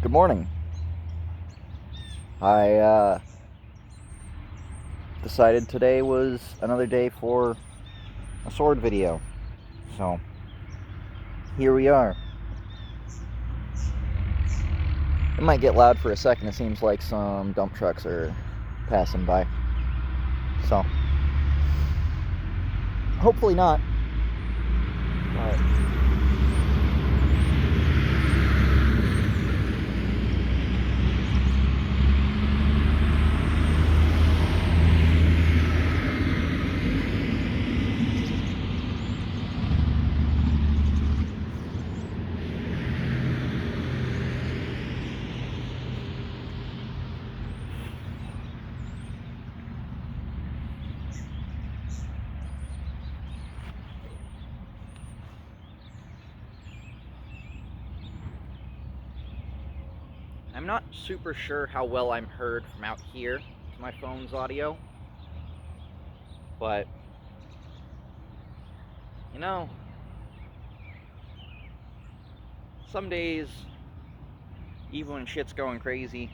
Good morning. I decided today was another day for a sword video. So, here we are. It might get loud for a second. It seems like some dump trucks are passing by. So, hopefully not. But I'm not super sure how well I'm heard from out here to my phone's audio, but you know, some days, even when shit's going crazy,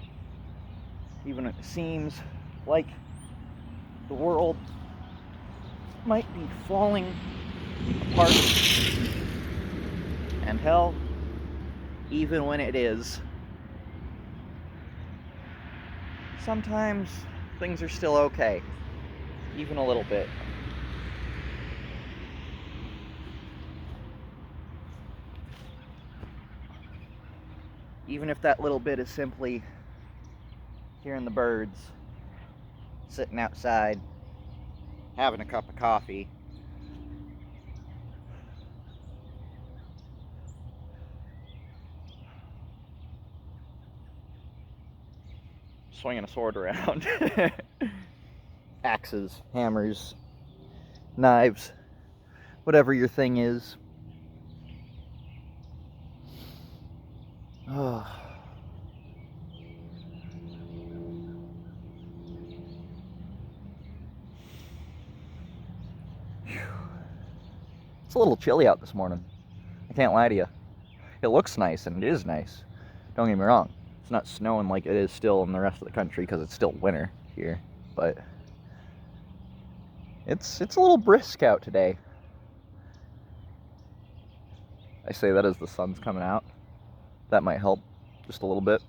even when it seems like the world might be falling apart, and hell, even when it is, sometimes things are still okay, even a little bit. Even if that little bit is simply hearing the birds, sitting outside, having a cup of coffee, swinging a sword around. Axes, hammers, knives, whatever your thing is. Oh. It's a little chilly out this morning. I can't lie to you. It looks nice, and it is nice. Don't get me wrong. It's not snowing like it is still in the rest of the country because it's still winter here. But it's a little brisk out today. I say that as the sun's coming out. That might help just a little bit.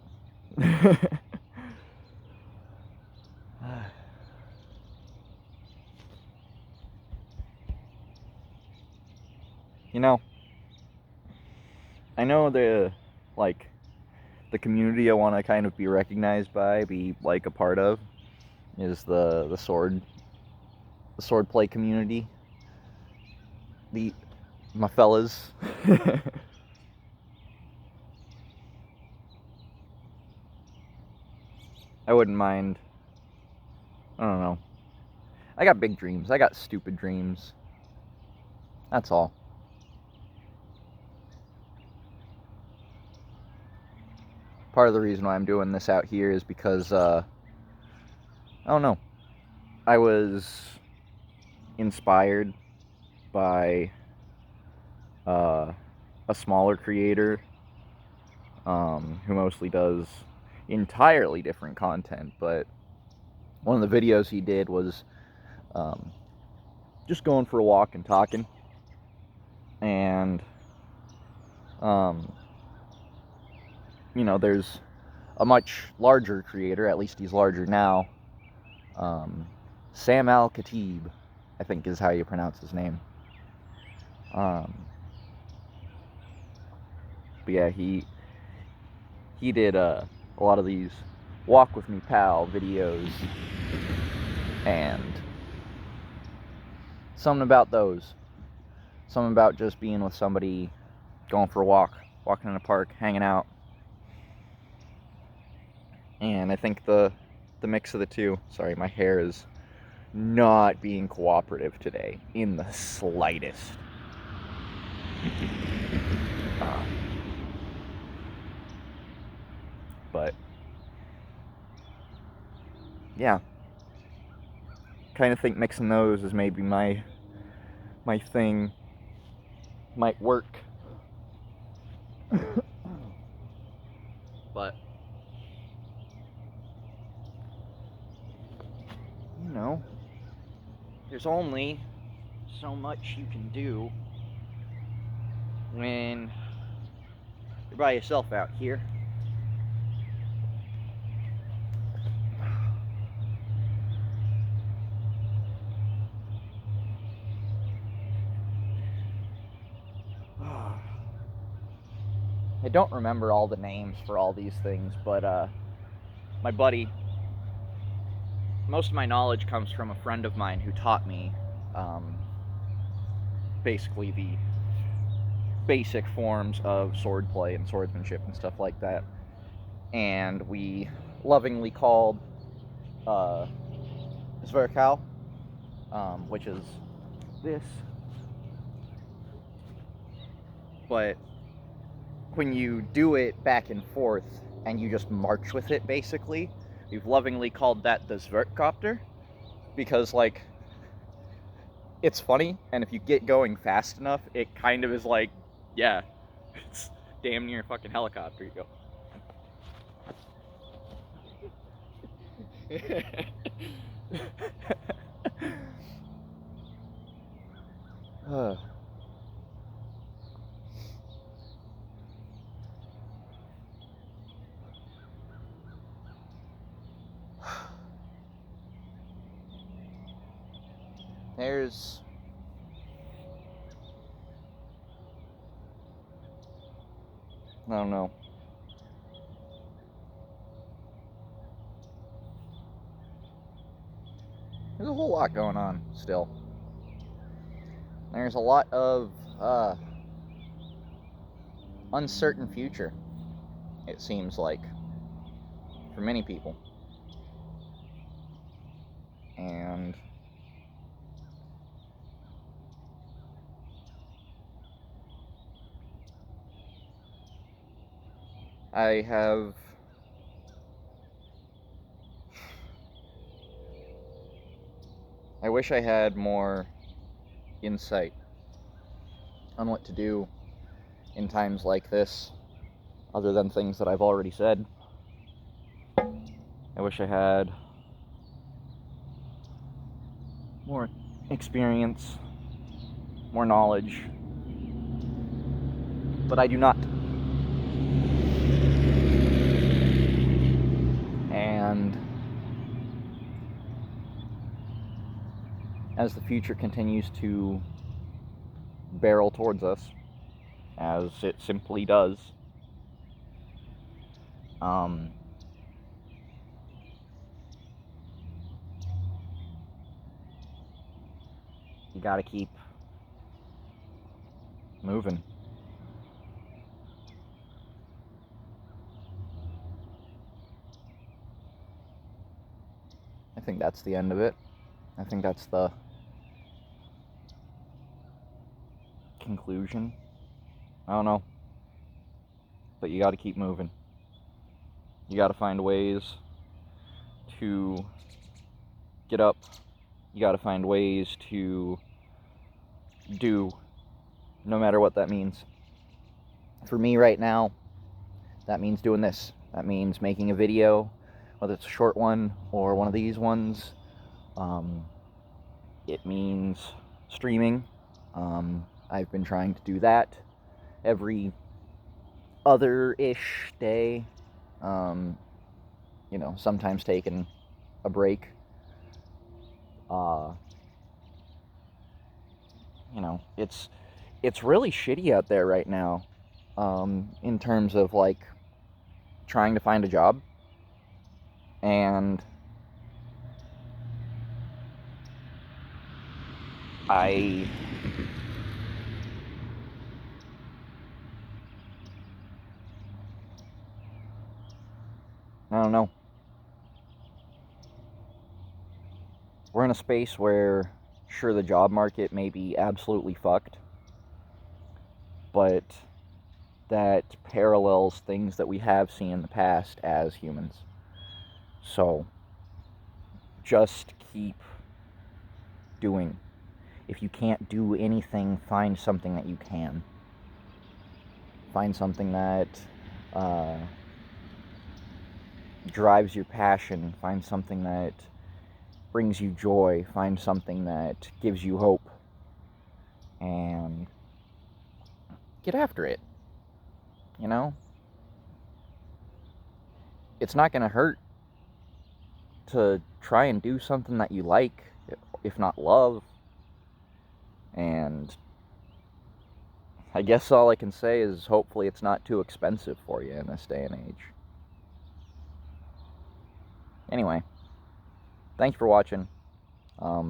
You know, I know the community I want to kind of be recognized by, be like a part of, is the sword play community. My fellas. I wouldn't mind. I don't know. I got big dreams. I got stupid dreams. That's all. Part of the reason why I'm doing this out here is because, I don't know. I was inspired by a smaller creator who mostly does entirely different content, but one of the videos he did was just going for a walk and talking, and you know, there's a much larger creator, at least he's larger now, Sam Al-Khatib, I think is how you pronounce his name. But yeah, he did a lot of these walk with me pal videos, and something about those, something about just being with somebody, going for a walk, walking in a park, hanging out. And I think the mix of the two, sorry, my hair is not being cooperative today in the slightest. But yeah, kind of think mixing those is maybe my thing. Might work. But, you know, there's only so much you can do when you're by yourself out here. I don't remember all the names for all these things, but my buddy, most of my knowledge comes from a friend of mine who taught me basically the basic forms of swordplay and swordsmanship and stuff like that. And we lovingly called zwerch-copter, which is this. But when you do it back and forth and you just march with it, basically, we've lovingly called that the zwerch-copter, because, like, it's funny, and if you get going fast enough, it kind of is like, yeah, it's damn near a fucking helicopter. You go. There's I don't know. There's a whole lot going on still. There's a lot of uncertain future, it seems like, for many people. And I wish I had more insight on what to do in times like this, other than things that I've already said. I wish I had more experience, more knowledge, but I do not. And as the future continues to barrel towards us, as it simply does, you gotta keep moving. I think that's the end of it. I think that's the conclusion. I don't know. But you gotta keep moving. You gotta find ways to get up. You gotta find ways to do, no matter what that means. For me right now, that means doing this. That means making a video, whether it's a short one or one of these ones. It means streaming. I've been trying to do that every other-ish day. Sometimes taking a break. It's really shitty out there right now, in terms of, like, trying to find a job. And I don't know. We're in a space where, sure, the job market may be absolutely fucked, but that parallels things that we have seen in the past as humans. So, just keep doing. If you can't do anything, find something that you can. Find something that drives your passion, find something that brings you joy, find something that gives you hope, and get after it. You know, it's not going to hurt to try and do something that you like, if not love. And I guess all I can say is hopefully it's not too expensive for you in this day and age. Anyway, thanks for watching. I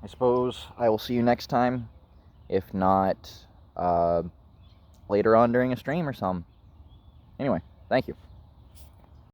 suppose I will see you next time. If not, later on during a stream or something. Anyway, thank you.